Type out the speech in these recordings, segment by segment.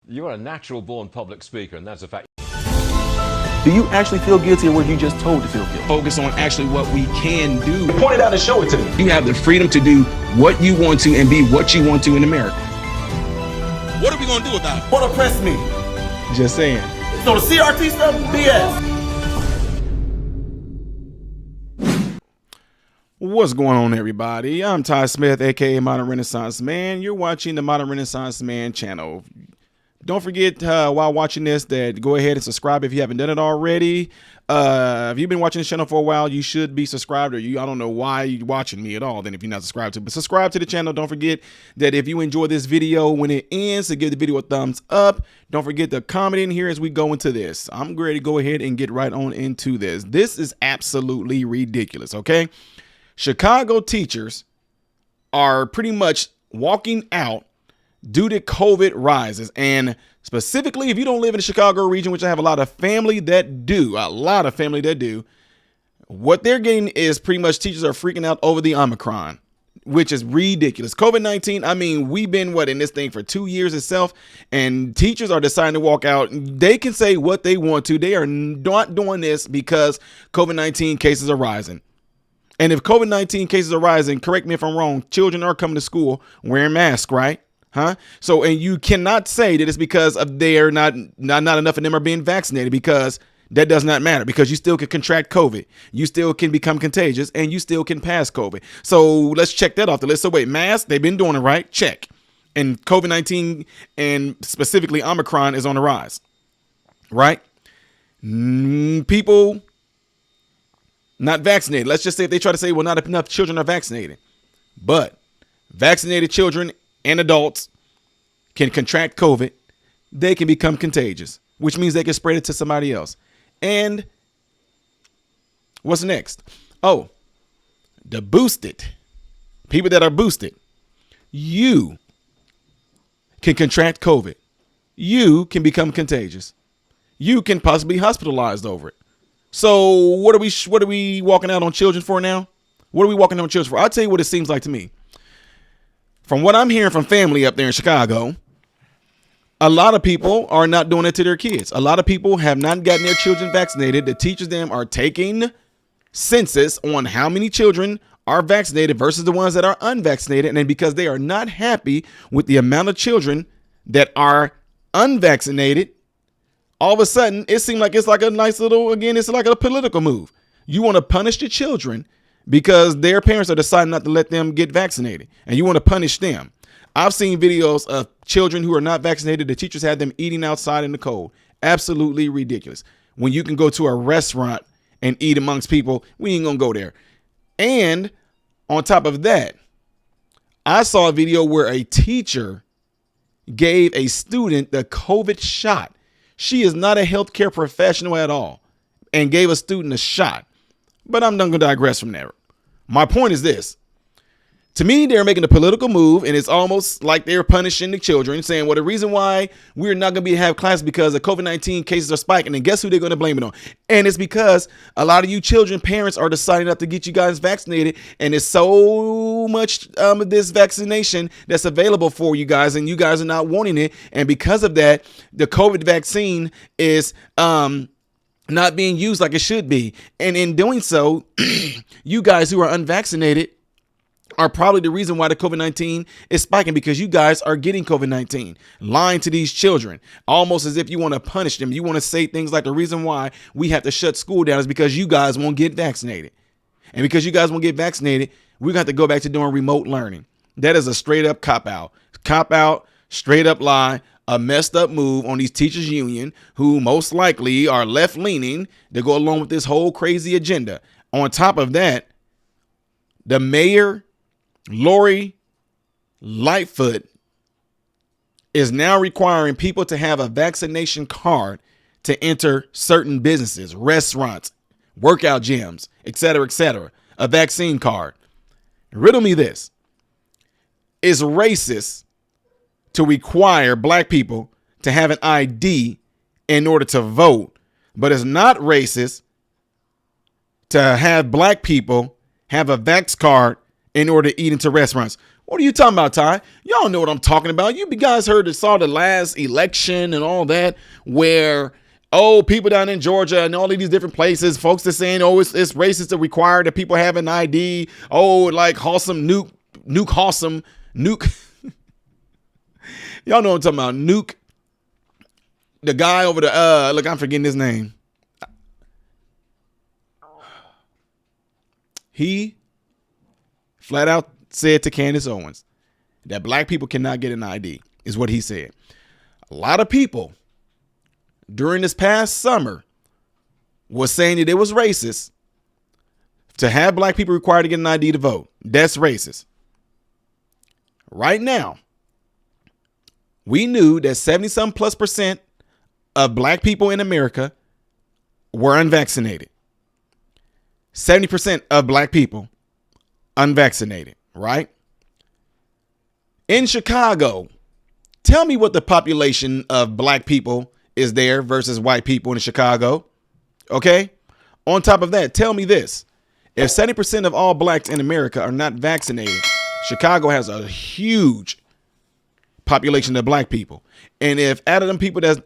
You're a natural born public speaker, and that's a fact. Do you actually feel guilty, or were you just told to feel guilty? Focus on actually what we can do. Point it out and show it to me. You have the freedom to do what you want to and be what you want to in America. What are we going to do about it? What oppressed me? Just saying. So the CRT stuff, BS. What's going on, everybody? I'm Ty Smith, aka Modern Renaissance Man. You're watching the Modern Renaissance Man channel. Don't forget while watching this that go ahead and subscribe if you haven't done it already. If you've been watching this channel for a while, you should be subscribed, or I don't know why you're watching me at all then if you're not subscribed to. But subscribe to the channel. Don't forget that if you enjoy this video when it ends, to give the video a thumbs up. Don't forget to comment in here as we go into this. I'm ready to go ahead and get right on into this. This is absolutely ridiculous, okay? Chicago teachers are pretty much walking out due to COVID rises. And specifically, if you don't live in the Chicago region, which I have a lot of family that do, what they're getting is pretty much teachers are freaking out over the Omicron, which is ridiculous. COVID-19, I mean, we've been in this thing for 2 years itself, and teachers are deciding to walk out. They can say what they want to. They are not doing this because COVID-19 cases are rising. And if COVID-19 cases are rising, correct me if I'm wrong, children are coming to school wearing masks, right? So, and you cannot say that it's because of they're not enough of them are being vaccinated, because that does not matter, because you still can contract COVID. You still can become contagious, and you still can pass COVID. So let's check that off the list. So wait, masks, they've been doing it right. Check. And COVID-19 and specifically Omicron is on the rise, right? People not vaccinated. Let's just say if they try to say, well, not enough children are vaccinated, but vaccinated children and adults can contract COVID. They can become contagious, which means they can spread it to somebody else. And what's next? Oh, the boosted people that are boosted. You can contract COVID. You can become contagious. You can possibly be hospitalized over it. So what are we walking out on children for now? What are we walking out on children for? I'll tell you what it seems like to me. From what I'm hearing from family up there in Chicago, a lot of people are not doing it to their kids. A lot of people have not gotten their children vaccinated. The teachers them are taking census on how many children are vaccinated versus the ones that are unvaccinated. And then because they are not happy with the amount of children that are unvaccinated, all of a sudden it seems like it's like a nice little, again, it's like a political move. You want to punish the children because their parents are deciding not to let them get vaccinated, and you want to punish them. I've seen videos of children who are not vaccinated. The teachers had them eating outside in the cold. Absolutely ridiculous. When you can go to a restaurant and eat amongst people, we ain't gonna go there. And on top of that, I saw a video where a teacher gave a student the COVID shot. She is not a healthcare professional at all, and gave a student a shot. But I'm not going to digress from there. My point is this. To me, they're making a political move, and it's almost like they're punishing the children, saying, well, the reason why we're not going to have class because the COVID-19 cases are spiking, and guess who they're going to blame it on? And it's because a lot of you children, parents are deciding not to get you guys vaccinated, and it's so much of this vaccination that's available for you guys, and you guys are not wanting it. And because of that, the COVID vaccine is not being used like it should be. And in doing so, you guys who are unvaccinated are probably the reason why the COVID-19 is spiking, because you guys are getting COVID-19, lying to these children, almost as if you want to punish them. You want to say things like the reason why we have to shut school down is because you guys won't get vaccinated. And because you guys won't get vaccinated, we're going to have to go back to doing remote learning. That is a straight up cop out, straight up lie, a messed up move on these teachers union who most likely are left leaning to go along with this whole crazy agenda. On top of that, the mayor, Lori Lightfoot, is now requiring people to have a vaccination card to enter certain businesses, restaurants, workout gyms, etc., a vaccine card. Riddle me this. Is racist to require black people to have an ID in order to vote, but it's not racist to have black people have a vax card in order to eat into restaurants? What are you talking about, Ty? Y'all know what I'm talking about. You guys saw the last election and all that, where people down in Georgia and all of these different places, folks are saying, it's racist to require that people have an ID. Like Hawsome nuke. Y'all know what I'm talking about. Nuke. The guy over the look, I'm forgetting his name. He flat out said to Candace Owens that black people cannot get an ID, is what he said. A lot of people during this past summer was saying that it was racist to have black people required to get an ID to vote. That's racist. Right now, we knew that 70+ % of black people in America were unvaccinated. 70% of black people unvaccinated, right? In Chicago, tell me what the population of black people is there versus white people in Chicago. Okay. On top of that, tell me this. If 70% of all blacks in America are not vaccinated, Chicago has a huge population of black people. And if out of them people that's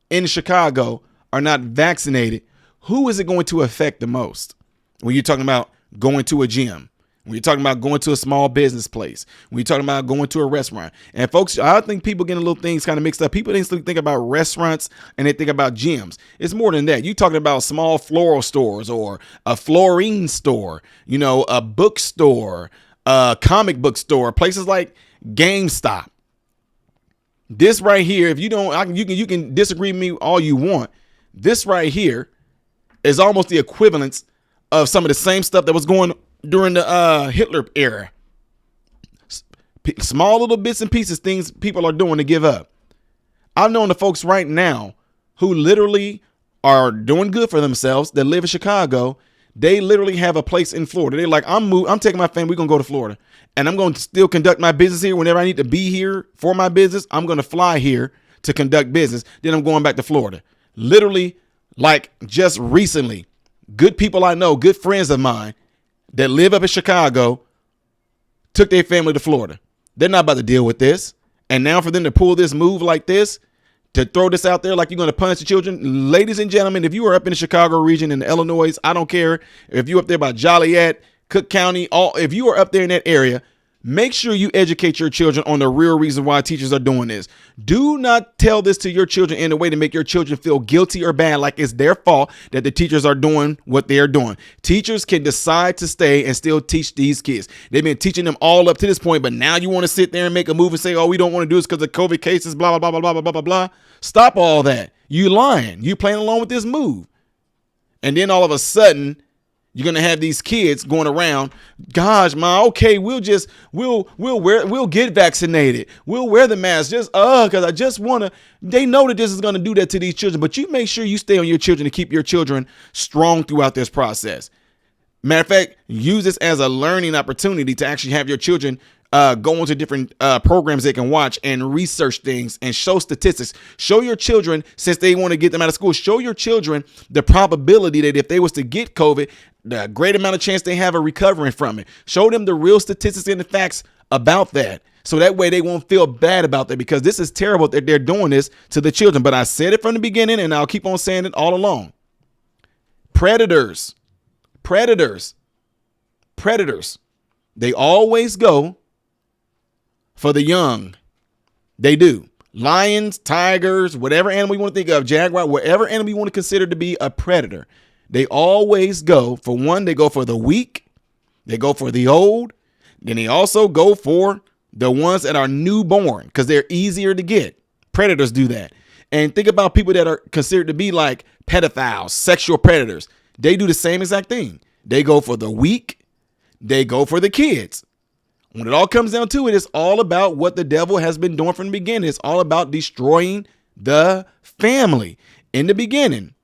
in Chicago are not vaccinated, who is it going to affect the most? When you're talking about going to a gym, when you're talking about going to a small business place, when you're talking about going to a restaurant. And folks, I think people getting little things kind of mixed up. People instantly think about restaurants and they think about gyms. It's more than that. You're talking about small floral stores or a florine store, a bookstore, a comic book store, places like GameStop. This right here, if you don't, you can disagree with me all you want. This right here is almost the equivalence of some of the same stuff that was going during the Hitler era. Small little bits and pieces, things people are doing to give up. I've known the folks right now who literally are doing good for themselves that live in Chicago. They literally have a place in Florida. They're like, I'm taking my family. We're going to go to Florida. And I'm going to still conduct my business here. Whenever I need to be here for my business, I'm going to fly here to conduct business. Then I'm going back to Florida. Literally, like just recently, good people I know, good friends of mine that live up in Chicago took their family to Florida. They're not about to deal with this. And now for them to pull this move like this, to throw this out there like you're going to punish the children. Ladies and gentlemen, if you are up in the Chicago region in Illinois, I don't care if you're up there by Joliet, Cook County, if you are up there in that area, make sure you educate your children on the real reason why teachers are doing this. Do not tell this to your children in a way to make your children feel guilty or bad, like it's their fault that the teachers are doing what they're doing. Teachers can decide to stay and still teach these kids. They've been teaching them all up to this point, but now you want to sit there and make a move and say, we don't want to do this because of COVID cases, blah, blah, blah, blah, blah, blah, blah, blah. Stop all that. You lying. You playing along with this move. And then all of a sudden, you're going to have these kids going around, gosh, ma, okay, we'll get vaccinated. We'll wear the mask because I just want to. They know that this is going to do that to these children, but you make sure you stay on your children to keep your children strong throughout this process. Matter of fact, use this as a learning opportunity to actually have your children go into different programs they can watch and research things and show statistics. Show your children, since they want to get them out of school, show your children the probability that if they was to get COVID, the great amount of chance they have of recovering from it. Show them the real statistics and the facts about that. So that way they won't feel bad about that, because this is terrible that they're doing this to the children. But I said it from the beginning and I'll keep on saying it all along. Predators. They always go for the young. They do. Lions, tigers, whatever animal you want to think of, jaguar, whatever animal you want to consider to be a predator. They always go for one. They go for the weak. They go for the old. Then they also go for the ones that are newborn because they're easier to get. Predators do that. And think about people that are considered to be like pedophiles, sexual predators. They do the same exact thing. They go for the weak. They go for the kids. When it all comes down to it, it's all about what the devil has been doing from the beginning. It's all about destroying the family. In the beginning,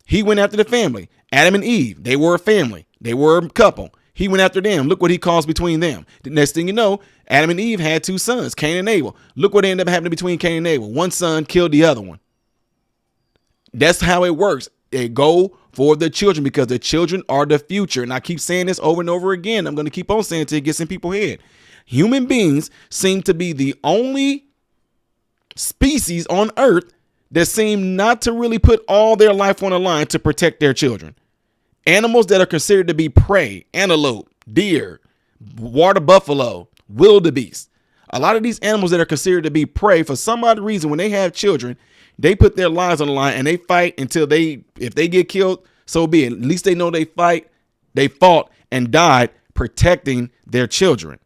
he went after the family. Adam and Eve, they were a family. They were a couple. He went after them. Look what he caused between them. The next thing you know, Adam and Eve had two sons, Cain and Abel. Look what ended up happening between Cain and Abel. One son killed the other one. That's how it works. They go for the children because the children are the future. And I keep saying this over and over again. I'm going to keep on saying it until it gets in people's head. Human beings seem to be the only species on earth that seem not to really put all their life on the line to protect their children. Animals that are considered to be prey, antelope, deer, water buffalo, wildebeest. A lot of these animals that are considered to be prey, for some odd reason, when they have children, they put their lives on the line and they fight until if they get killed, so be it. At least they know they fought and died protecting their children.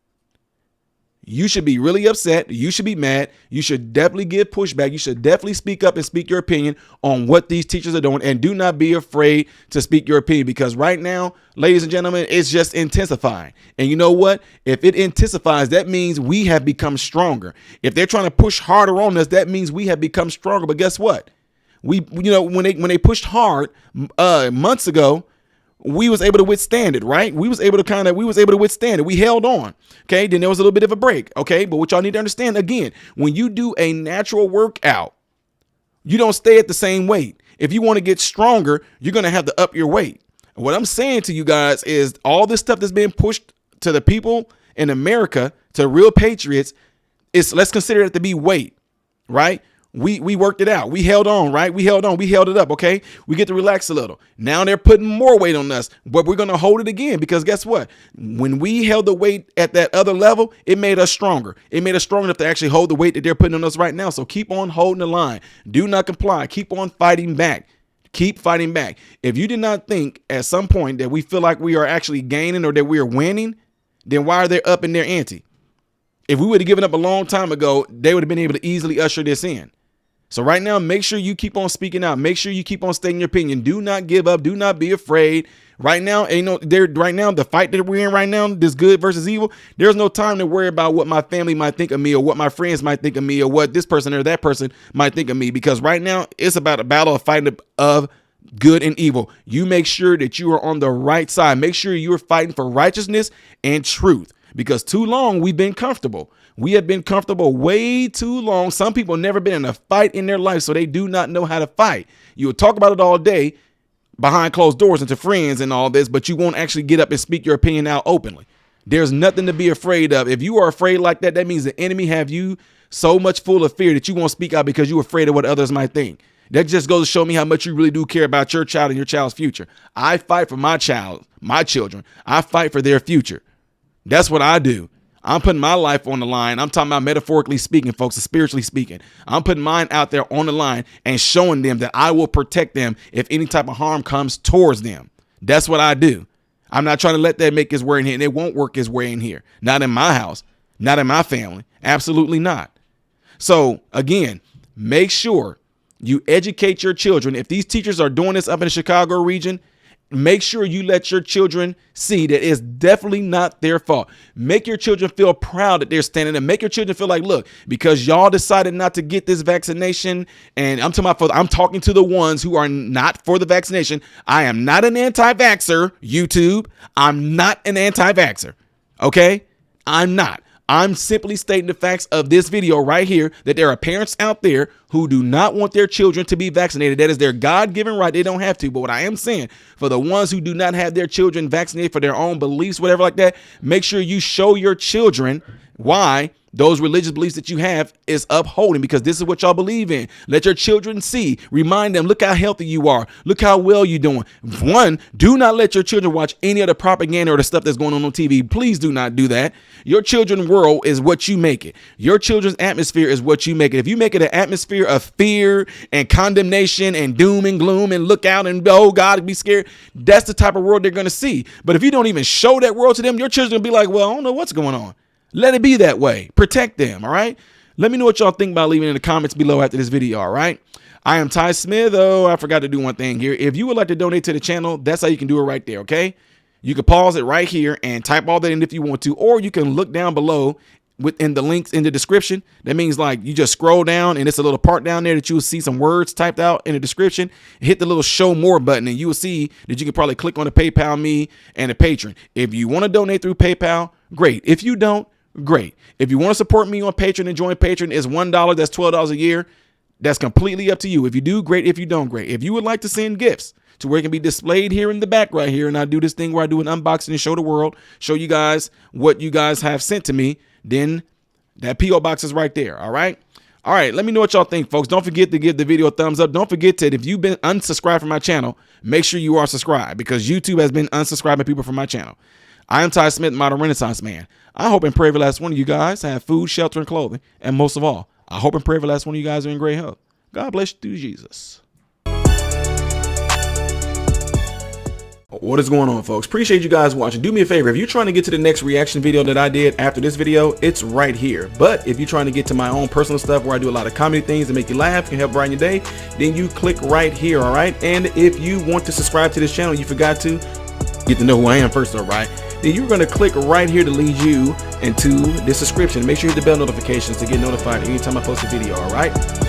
You should be really upset. You should be mad. You should definitely give pushback. You should definitely speak up and speak your opinion on what these teachers are doing. And do not be afraid to speak your opinion, because right now, ladies and gentlemen, it's just intensifying. And you know what? If it intensifies, that means we have become stronger. If they're trying to push harder on us, that means we have become stronger. But guess what? When they pushed hard months ago, we was able to withstand it, right? We was able to withstand it. We held on. Okay. Then there was a little bit of a break. Okay. But what y'all need to understand, again, when you do a natural workout, you don't stay at the same weight. If you want to get stronger, you're going to have to up your weight. What I'm saying to you guys is all this stuff that's being pushed to the people in America, to real patriots, let's consider it to be weight, right? We worked it out. We held on, right? We held it up. Okay. We get to relax a little. Now they're putting more weight on us, but we're going to hold it again, because guess what? When we held the weight at that other level, it made us stronger. It made us strong enough to actually hold the weight that they're putting on us right now. So keep on holding the line. Do not comply. Keep on fighting back. Keep fighting back. If you did not think at some point that we feel like we are actually gaining or that we are winning, then why are they up in their ante? If we would have given up a long time ago, they would have been able to easily usher this in. So right now, make sure you keep on speaking out. Make sure you keep on stating your opinion. Do not give up. Do not be afraid. Right now, the fight that we're in right now, this good versus evil, there's no time to worry about what my family might think of me, or what my friends might think of me, or what this person or that person might think of me. Because right now, it's about a battle of fighting of good and evil. You make sure that you are on the right side. Make sure you are fighting for righteousness and truth. Because too long we've been comfortable. We have been comfortable way too long. Some people never been in a fight in their life, so they do not know how to fight. You will talk about it all day behind closed doors and to friends and all this, but you won't actually get up and speak your opinion out openly. There's nothing to be afraid of. If you are afraid like that, that means the enemy have you so much full of fear that you won't speak out because you're afraid of what others might think. That just goes to show me how much you really do care about your child and your child's future. I fight for my children. I fight for their future. That's what I do. I'm putting my life on the line. I'm talking about metaphorically speaking, folks, and spiritually speaking. I'm putting mine out there on the line and showing them that I will protect them if any type of harm comes towards them. That's what I do. I'm not trying to let that make its way in here, and it won't work its way in here. Not in my house, not in my family. Absolutely not. So again, make sure you educate your children. If these teachers are doing this up in the Chicago region, make sure you let your children see that it's definitely not their fault. Make your children feel proud that they're standing there. Make your children feel like, look, because y'all decided not to get this vaccination, and I'm talking to the ones who are not for the vaccination. I am not an anti-vaxxer, YouTube. I'm not an anti-vaxxer. Okay? I'm not. I'm simply stating the facts of this video right here, that there are parents out there who do not want their children to be vaccinated. That is their God-given right. They don't have to. But what I am saying, for the ones who do not have their children vaccinated for their own beliefs, whatever like that, make sure you show your children why those religious beliefs that you have is upholding, because this is what y'all believe in. Let your children see. Remind them, look how healthy you are. Look how well you're doing. One, do not let your children watch any of the propaganda or the stuff that's going on TV. Please do not do that. Your children's world is what you make it. Your children's atmosphere is what you make it. If you make it an atmosphere of fear and condemnation and doom and gloom and look out and, oh, God, be scared, that's the type of world they're going to see. But if you don't even show that world to them, your children will be like, well, I don't know what's going on. Let it be that way. Protect them. All right. Let me know what y'all think about leaving in the comments below after this video. All right. I am Ty Smith. Oh, I forgot to do one thing here. If you would like to donate to the channel, that's how you can do it right there. Okay. You can pause it right here and type all that in if you want to, or you can look down below within the links in the description. That means like you just scroll down and it's a little part down there that you will see some words typed out in the description. Hit the little show more button and you will see that you can probably click on the PayPal me and a patron. If you want to donate through PayPal, great. If you don't, great. If you want to support me on Patreon and join Patreon, it's $1. That's $12 a year. That's completely up to you. If you do, great. If you don't, great. If you would like to send gifts to where it can be displayed here in the back right here, and I do this thing where I do an unboxing and show the world, show you guys what you guys have sent to me, then that P.O Box is right there. All right. All right. Let me know what y'all think, folks. Don't forget to give the video a thumbs up. Don't forget to, if you've been unsubscribed from my channel, make sure you are subscribed, because YouTube has been unsubscribing people from my channel. I am Ty Smith, modern Renaissance man. I hope and pray every last one of you guys have food, shelter, and clothing. And most of all, I hope and pray every last one of you guys are in great health. God bless you through Jesus. What is going on, folks? Appreciate you guys watching. Do me a favor, if you're trying to get to the next reaction video that I did after this video, it's right here. But if you're trying to get to my own personal stuff where I do a lot of comedy things that make you laugh and help brighten your day, then you click right here. All right. And if you want to subscribe to this channel, you forgot to get to know who I am first, all right, then you're going to click right here to lead you into the subscription. Make sure you hit the bell notifications to get notified anytime I post a video. All right.